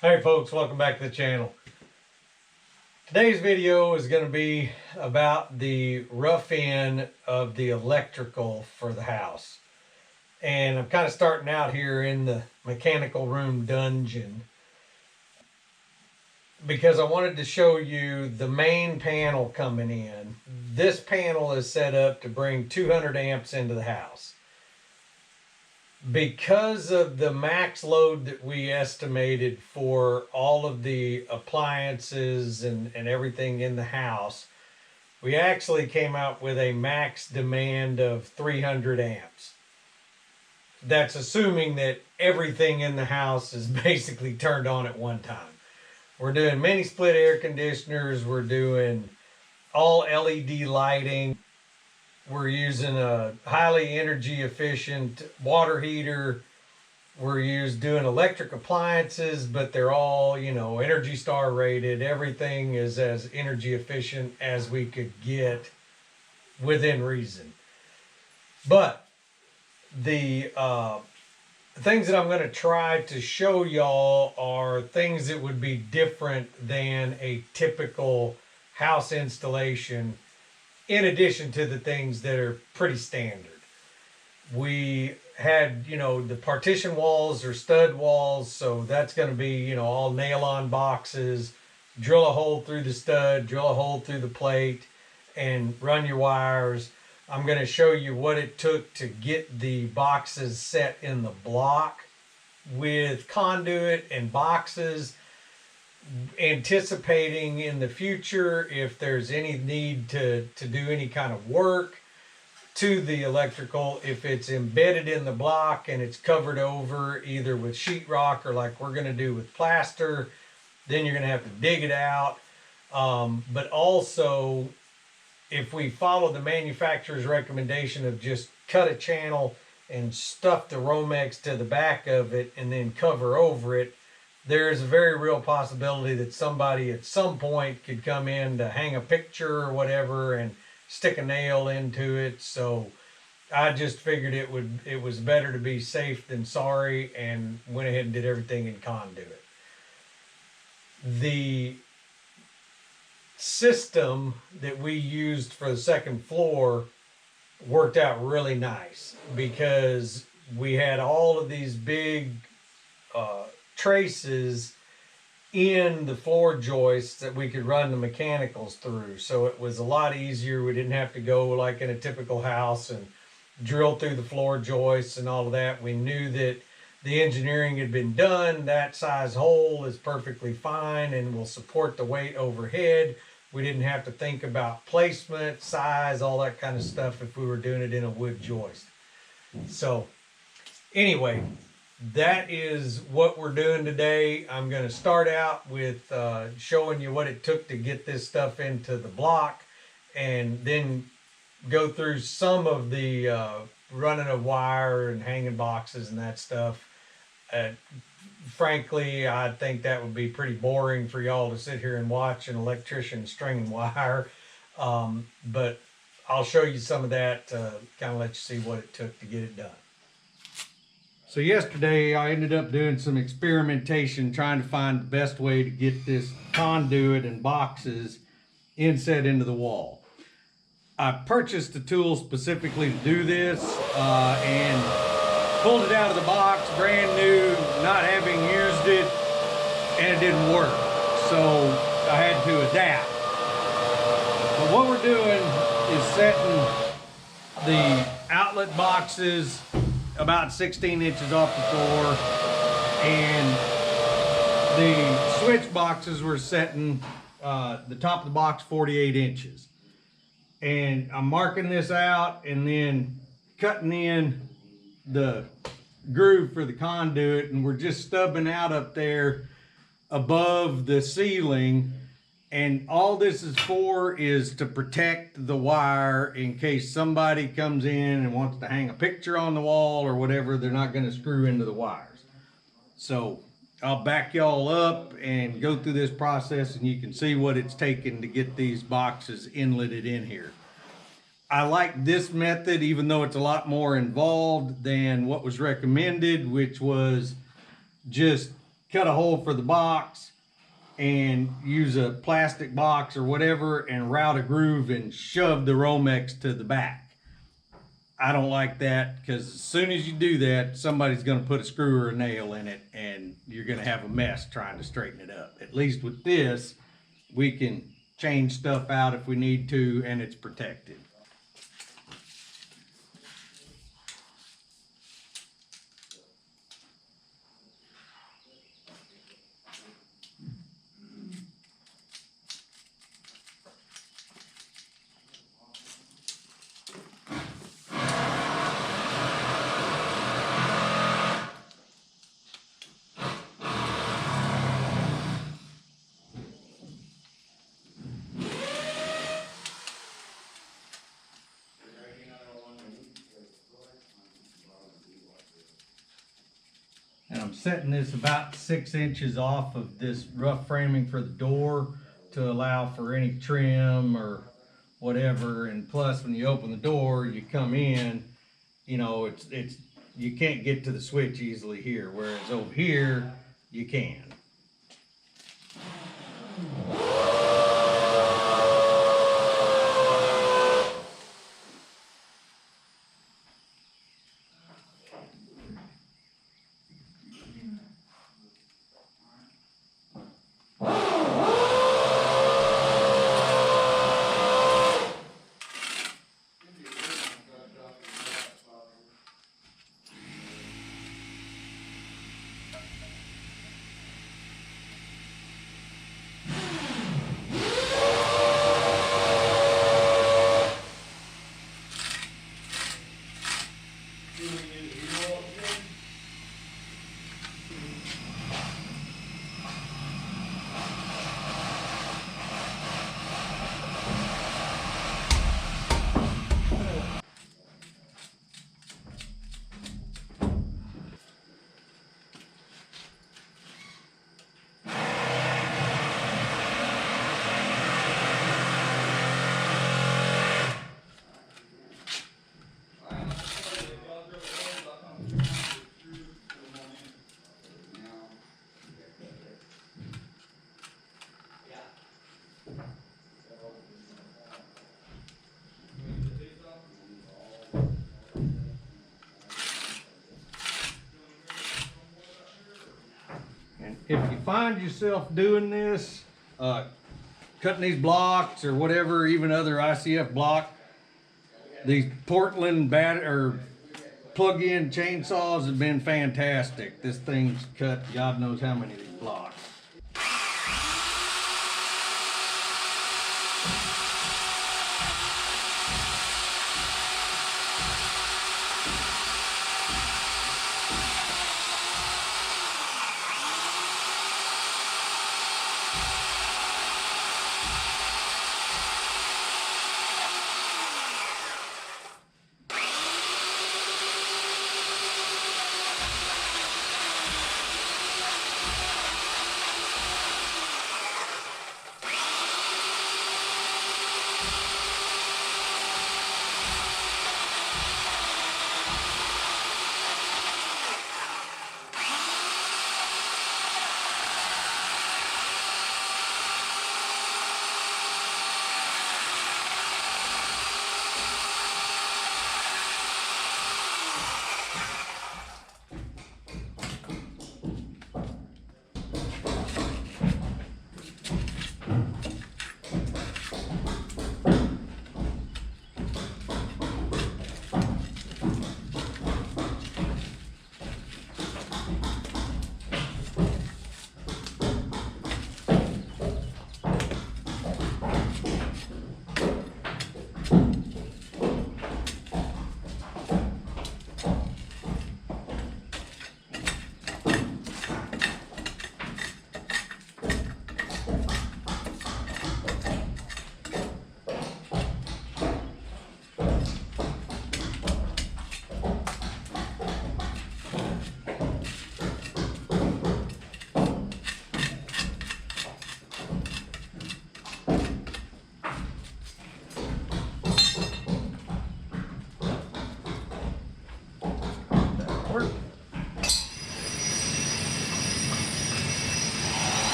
Hey folks, welcome back to the channel. Today's video is going to be about the rough end of the electrical for the house. And I'm kind of starting out here in the mechanical room dungeon because I wanted to show you the main panel coming in. This panel is set up to bring 200 amps into the house. Because of the max load that we estimated for all of the appliances and everything in the house, we actually came out with a max demand of 300 amps. That's assuming that everything in the house is basically turned on at one time. We're doing mini split air conditioners, we're doing all LED lighting. We're using a highly energy efficient water heater. We're doing electric appliances, but they're all, Energy Star rated. Everything is as energy efficient as we could get within reason. But the things that I'm going to try to show y'all are things that would be different than a typical house installation, in addition to the things that are pretty standard. We had, the partition walls are stud walls, so that's going to be, all nail-on boxes. Drill a hole through the stud, drill a hole through the plate, and run your wires. I'm going to show you what it took to get the boxes set in the block with conduit and boxes, anticipating in the future if there's any need to do any kind of work to the electrical, if it's embedded in the block and it's covered over either with sheetrock or like we're going to do with plaster, then you're going to have to dig it out. But also, if we follow the manufacturer's recommendation of just cut a channel and stuff the Romex to the back of it and then cover over it, there's a very real possibility that somebody at some point could come in to hang a picture or whatever and stick a nail into it. So I just figured it was better to be safe than sorry, and went ahead and did everything in conduit. The system that we used for the second floor worked out really nice because we had all of these big traces in the floor joists that we could run the mechanicals through. So it was a lot easier. We didn't have to go like in a typical house and drill through the floor joists and all of that. We knew that the engineering had been done. That size hole is perfectly fine and will support the weight overhead. We didn't have to think about placement, size, all that kind of stuff if we were doing it in a wood joist. So anyway, that is what we're doing today. I'm going to start out with showing you what it took to get this stuff into the block, and then go through some of the running of wire and hanging boxes and that stuff. Frankly, I think that would be pretty boring for y'all to sit here and watch an electrician stringing wire. But I'll show you some of that to kind of let you see what it took to get it done. So yesterday I ended up doing some experimentation trying to find the best way to get this conduit and boxes inset into the wall. I purchased a tool specifically to do this and pulled it out of the box brand new, not having used it, and it didn't work. So I had to adapt. But what we're doing is setting the outlet boxes about 16 inches off the floor, and the switch boxes were setting the top of the box 48 inches. And I'm marking this out and then cutting in the groove for the conduit, and we're just stubbing out up there above the ceiling. And all this is for is to protect the wire in case somebody comes in and wants to hang a picture on the wall or whatever. They're not going to screw into the wires. So I'll back y'all up and go through this process, and you can see what it's taken to get these boxes inletted in here. I like this method, even though it's a lot more involved than what was recommended, which was just cut a hole for the box and use a plastic box or whatever and route a groove and shove the Romex to the back. I don't like that, because as soon as you do that, somebody's going to put a screw or a nail in it and you're going to have a mess trying to straighten it up. At least with this, we can change stuff out if we need to, and it's protected. And I'm setting this about 6 inches off of this rough framing for the door to allow for any trim or whatever. And plus, when you open the door, you come in, you know, you can't get to the switch easily here, whereas over here you can. If you find yourself doing this, cutting these blocks or whatever, even other ICF block, these Portland plug-in chainsaws have been fantastic. This thing's cut God knows how many of these blocks.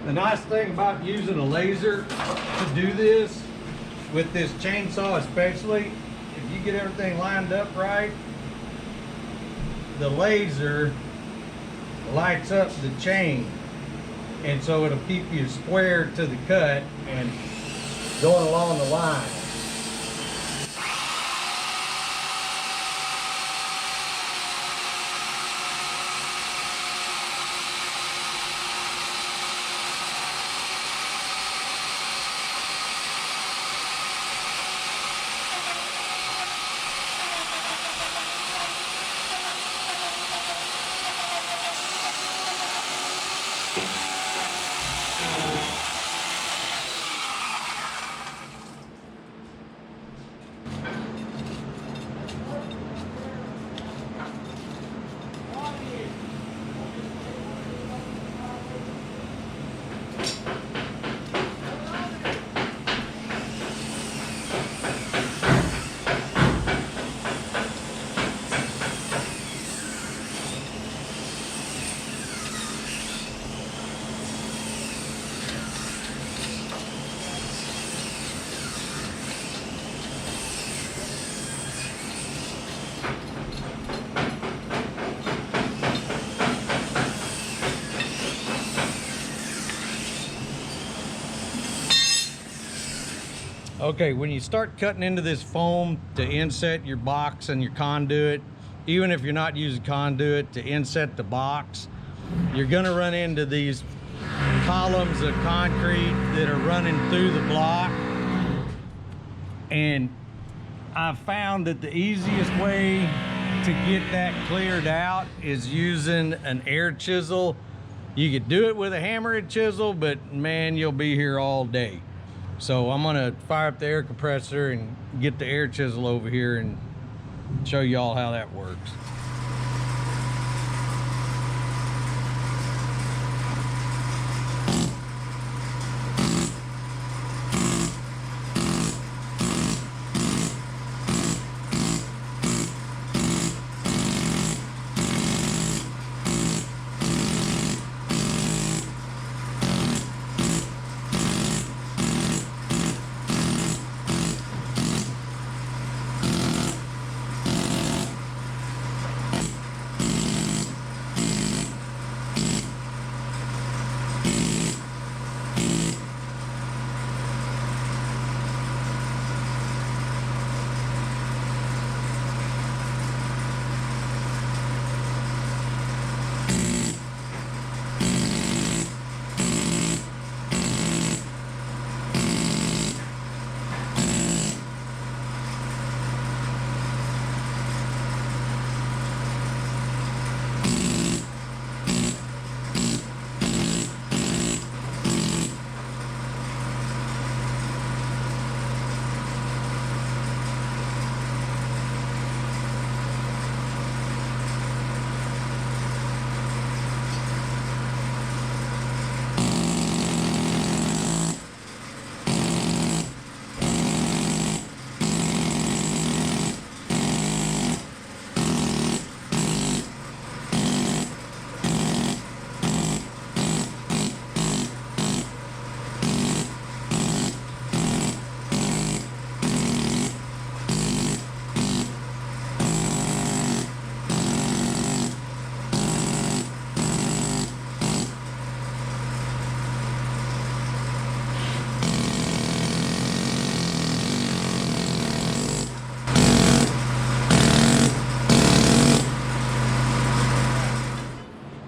The nice thing about using a laser to do this, with this chainsaw especially, if you get everything lined up right, the laser lights up the chain, and so it'll keep you square to the cut and going along the line. Okay, when you start cutting into this foam to inset your box and your conduit, even if you're not using conduit to inset the box, you're gonna run into these columns of concrete that are running through the block. And I've found that the easiest way to get that cleared out is using an air chisel. You could do it with a hammer and chisel, but man, you'll be here all day. So I'm gonna fire up the air compressor and get the air chisel over here and show y'all how that works.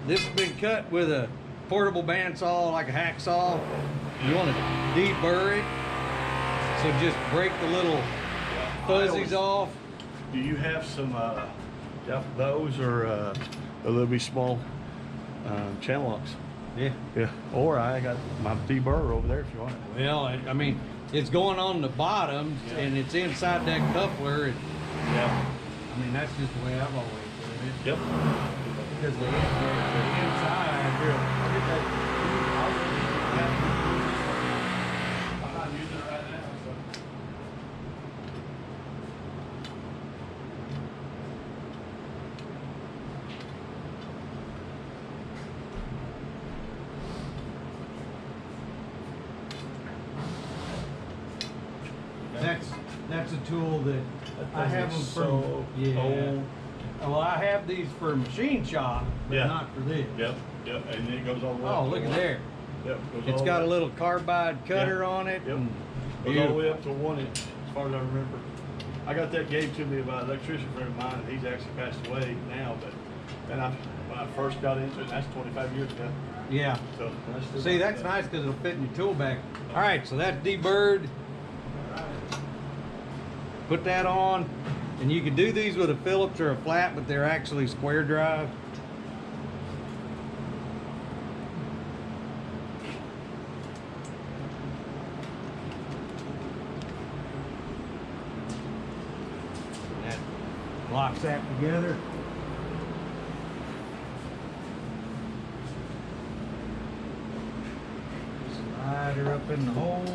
This has been cut with a portable bandsaw, like a hacksaw. You want to deburr it, so just break the little fuzzies off. Do you have some those or a little bit small channel locks? Yeah. Yeah. Or I got my deburr over there if you want it. Well, I mean, it's going on the bottom, Yeah. and it's inside that coupler. Yeah. I mean, that's just the way I've always done it. Yep. Because the inside here, I'll get that. I'm not using it right now. So. tool that I have them so from. Yeah. old. Well, I have these for machine shop, but Yeah. not for this. Yep, and it goes all the way Oh, up look to at one. there. Yep, goes It's all got a the way. little carbide cutter on it. Yep. And Goes all the way beautiful. up to 1 inch, as far as I remember. I got that gave to me by an electrician friend of mine, and he's actually passed away now, but when I first got into it, and that's 25 years ago. Yeah. So I still See, got that's that. nice because it'll fit in your tool bag. All right, so that's deburred. Put that on, and you can do these with a Phillips or a flat, but they're actually square drive. And that locks that together. Slide her up in the hole.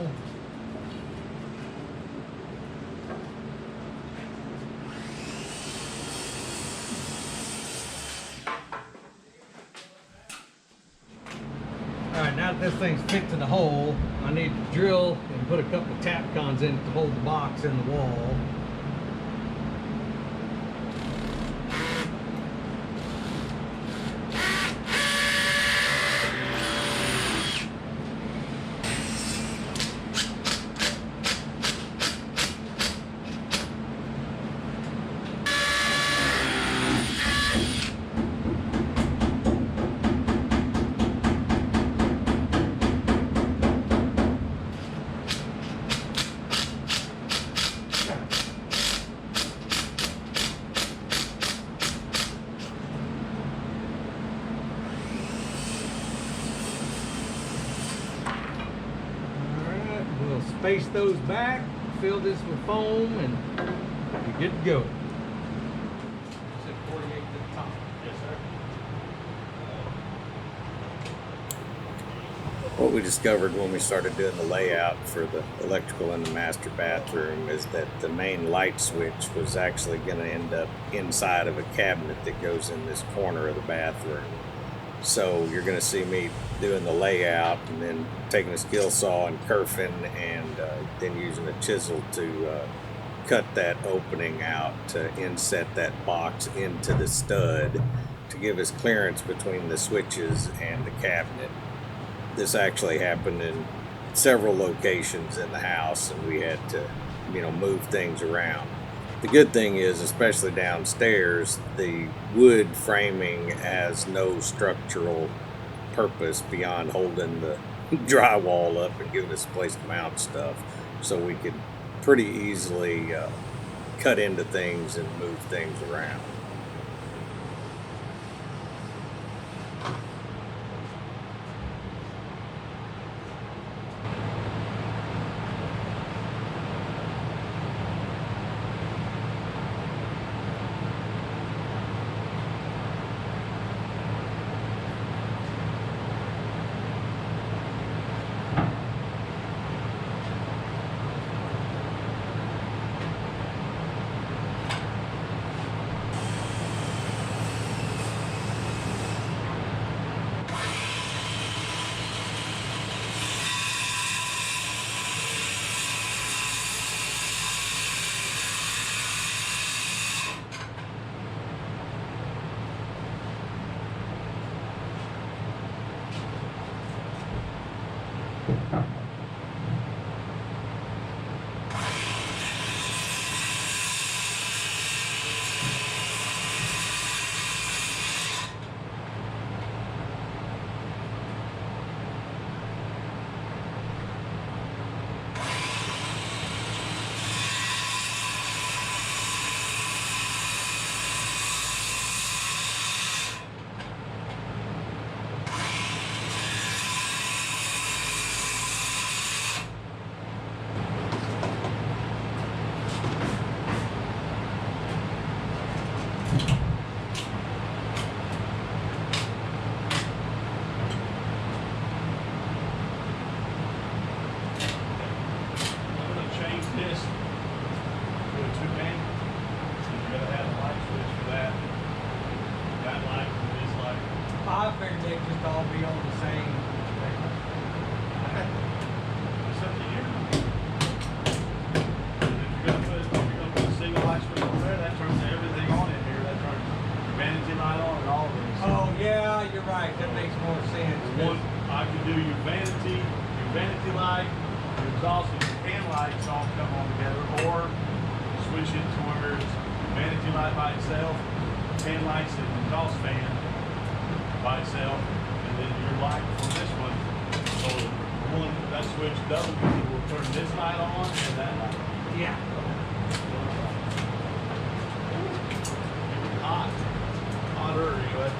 Alright, now that this thing's fixed in the hole, I need to drill and put a couple of Tapcons in it to hold the box in the wall. Alright, we'll space those back, fill this with foam, and we're good to go. It's at 48 to the top. Yes, sir. What we discovered when we started doing the layout for the electrical in the master bathroom is that the main light switch was actually going to end up inside of a cabinet that goes in this corner of the bathroom. So you're going to see me doing the layout and then taking a skill saw and kerfing and then using a chisel to cut that opening out to inset that box into the stud to give us clearance between the switches and the cabinet. This actually happened in several locations in the house, and we had to, move things around. The good thing is, especially downstairs, the wood framing has no structural purpose beyond holding the drywall up and giving us a place to mount stuff. So we could pretty easily cut into things and move things around. I'm gonna change this to a 2-man. So you gotta have a light switch for that. That light and this light. I figured they'd just all be on the same. It's up to you. If you're gonna put Well, you're right. That makes more sense. One, I can do your vanity light, your exhaust and your fan lights all come on together, or switch it to where it's vanity light by itself, fan lights and exhaust fan by itself, and then your light from this one. So one, that switch double, will turn this light on and that light. Yeah. Hot. Hotter anyway.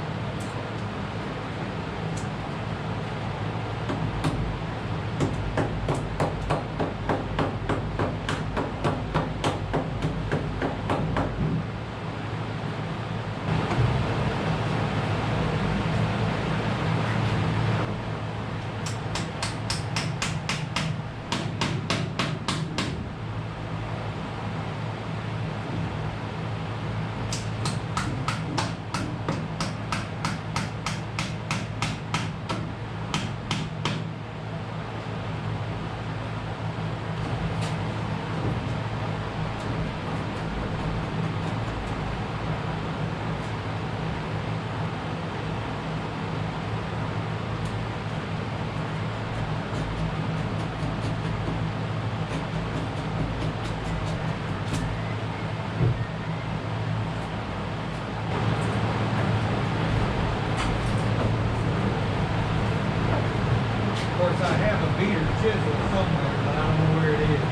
Of course, I have a beater chisel somewhere, but I don't know where it is.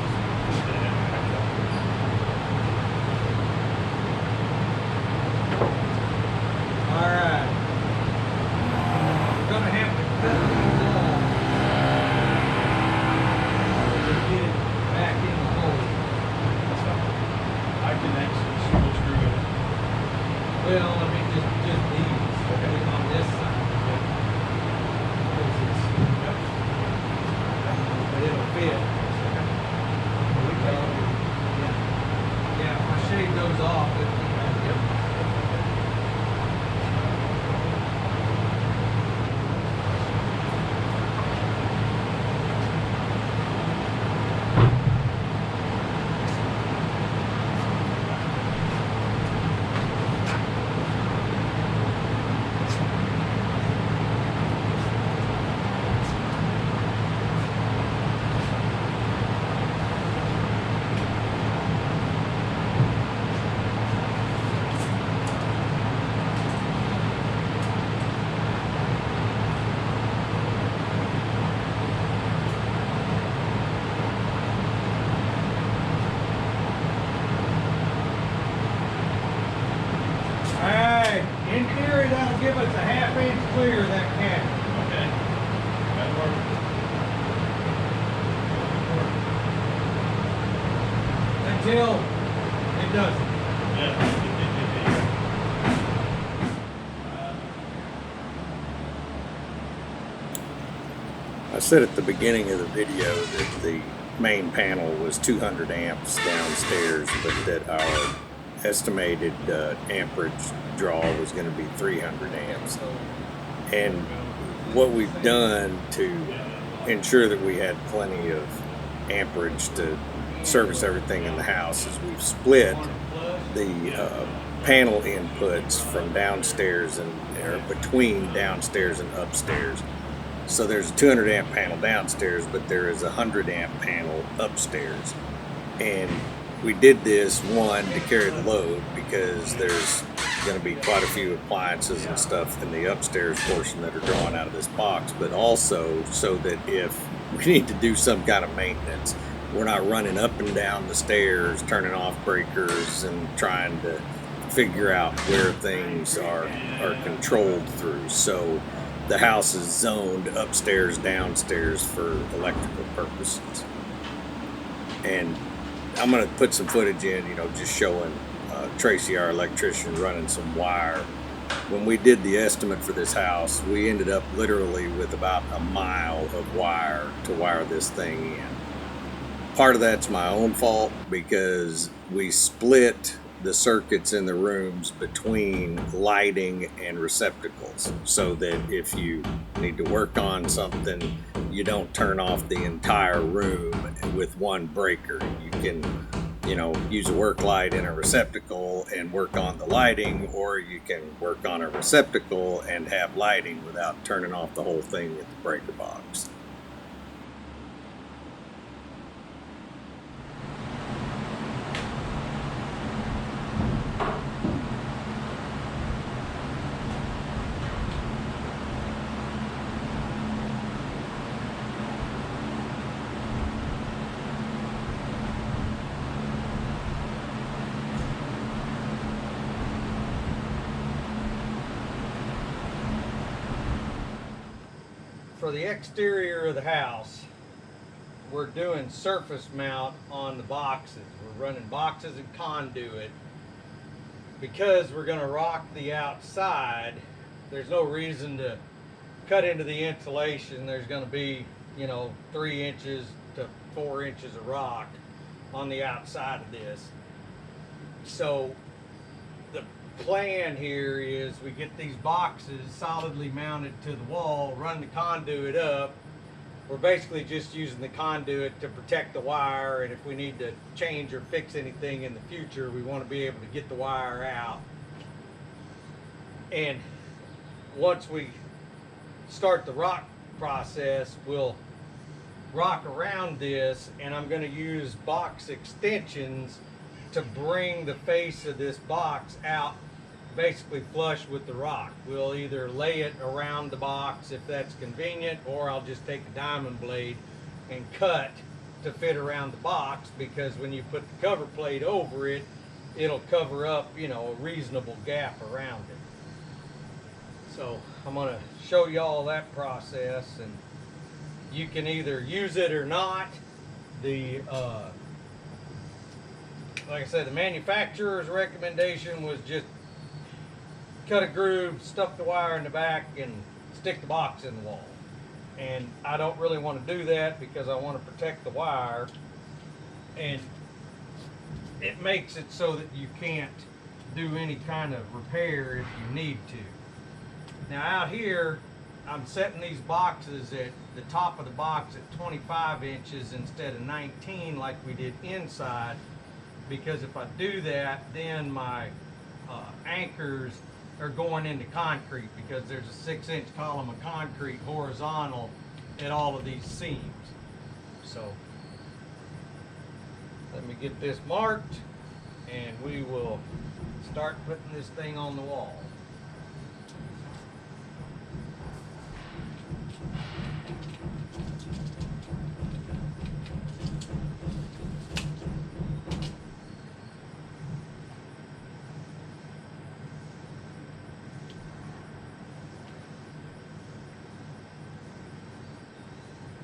All right. We're gonna have to cut these off to get it back in the hole. I can actually single screw it. Well, I mean, just these. Okay. On this side. Because but it'll fit. Yeah. Yeah, if I shave those off, Alright, in theory that'll give us a ½ inch clear of that cap. Okay. That'll work. Until it doesn't. Yeah. I said at the beginning of the video that the main panel was 200 amps downstairs, but that our estimated amperage draw was going to be 300 amps. And what we've done to ensure that we had plenty of amperage to service everything in the house is we've split the panel inputs from downstairs or between downstairs and upstairs. So there's a 200 amp panel downstairs, but there is a 100 amp panel upstairs. And we did this, one, to carry the load because there's going to be quite a few appliances and stuff in the upstairs portion that are drawn out of this box, but also so that if we need to do some kind of maintenance, we're not running up and down the stairs, turning off breakers and trying to figure out where things are controlled through. So the house is zoned upstairs, downstairs for electrical purposes. And I'm going to put some footage in, just showing Tracy, our electrician, running some wire. When we did the estimate for this house, we ended up literally with about a mile of wire to wire this thing in. Part of that's my own fault because we split the circuits in the rooms between lighting and receptacles so that if you need to work on something, you don't turn off the entire room with one breaker. You can use a work light in a receptacle and work on the lighting, or you can work on a receptacle and have lighting without turning off the whole thing with the breaker box. For the exterior of the house, we're doing surface mount on the boxes. We're running boxes and conduit. Because we're going to rock the outside, there's no reason to cut into the insulation. There's going to be, 3 inches to 4 inches of rock on the outside of this. So the plan here is we get these boxes solidly mounted to the wall, run the conduit up. We're basically just using the conduit to protect the wire, and if we need to change or fix anything in the future, we want to be able to get the wire out. And once we start the rock process, we'll rock around this, and I'm going to use box extensions to bring the face of this box out basically flush with the rock. We'll either lay it around the box if that's convenient, or I'll just take a diamond blade and cut to fit around the box, because when you put the cover plate over it, it'll cover up, a reasonable gap around it. So I'm going to show you all that process, and you can either use it or not. Like I said, the manufacturer's recommendation was just cut a groove, stuff the wire in the back, and stick the box in the wall. And I don't really want to do that because I want to protect the wire, and it makes it so that you can't do any kind of repair if you need to. Now out here, I'm setting these boxes at the top of the box at 25 inches instead of 19 like we did inside, because if I do that, then my anchors are going into concrete, because there's a 6-inch column of concrete horizontal at all of these seams. So let me get this marked, and we will start putting this thing on the wall.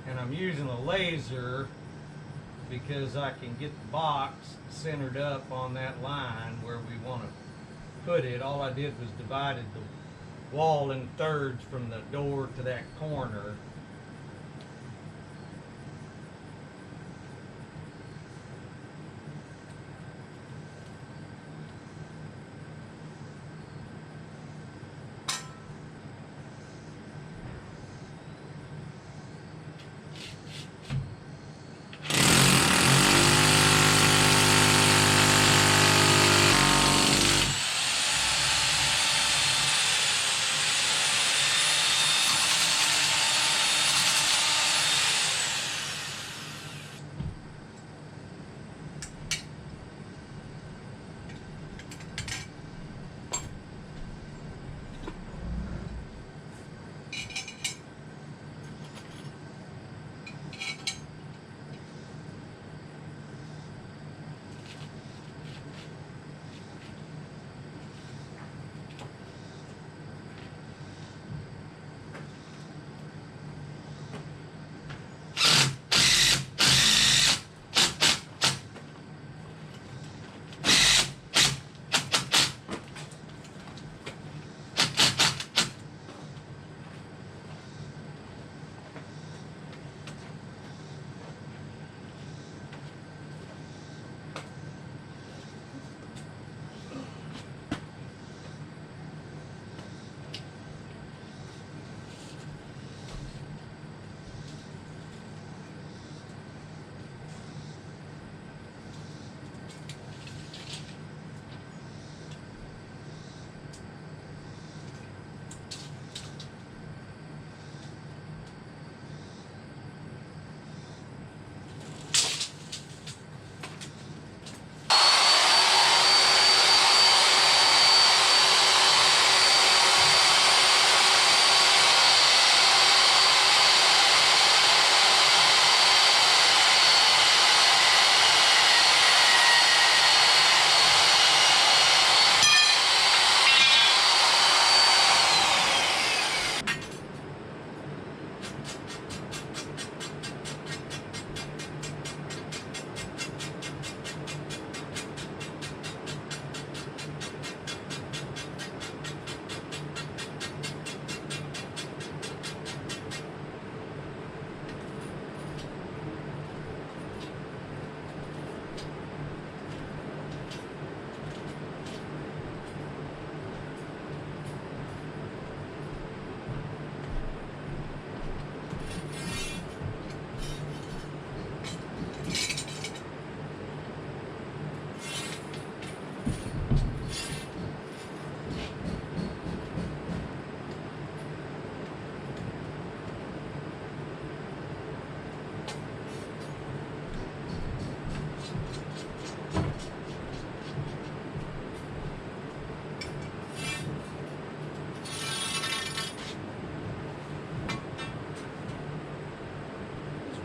And I'm using a laser because I can get the box centered up on that line where we want to put it. All I did was divided the wall in thirds from the door to that corner.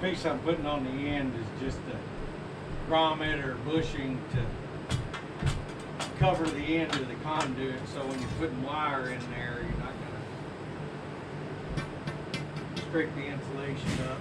piece I'm putting on the end is just a grommet or bushing to cover the end of the conduit, so when you're putting wire in there, you're not gonna scrape the insulation up.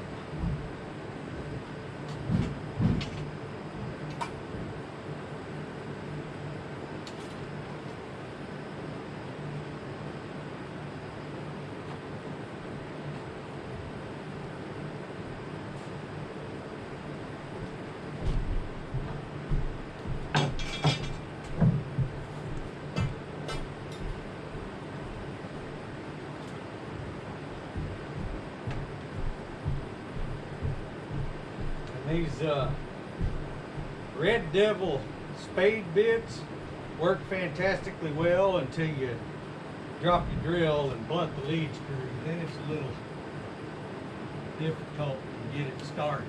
These Red Devil spade bits work fantastically well until you drop your drill and blunt the lead screw. Then it's a little difficult to get it started.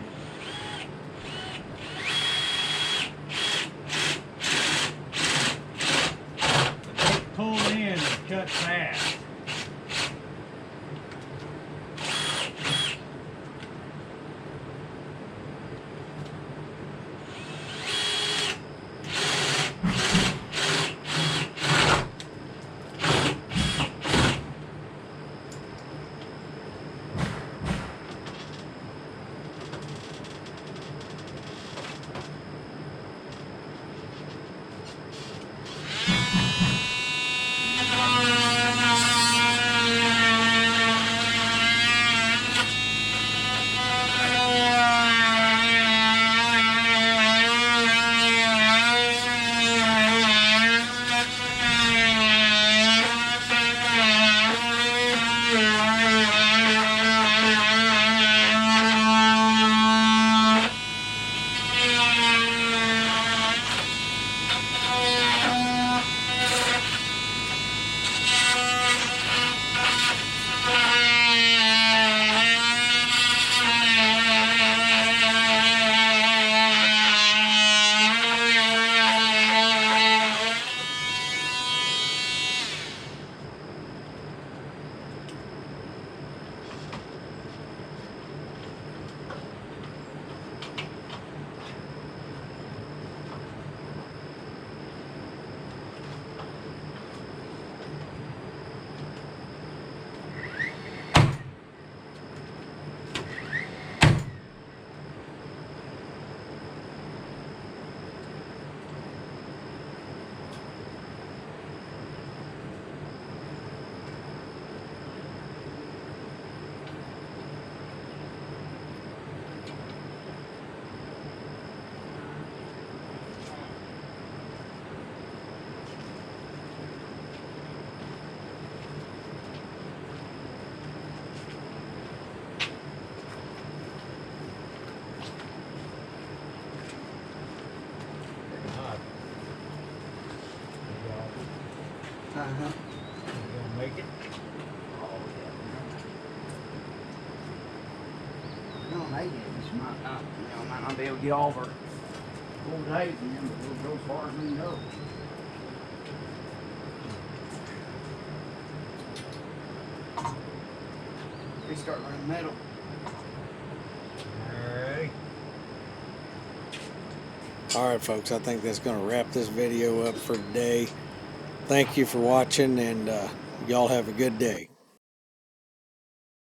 But they pull in and cut fast. Uh-huh. You gonna make it? No, they did. This might not, might not be able to get over full days and then, but we'll go as far as we can go. We start running metal. Alrighty. All right, folks, I think that's going to wrap this video up for today. Thank you for watching, and y'all have a good day.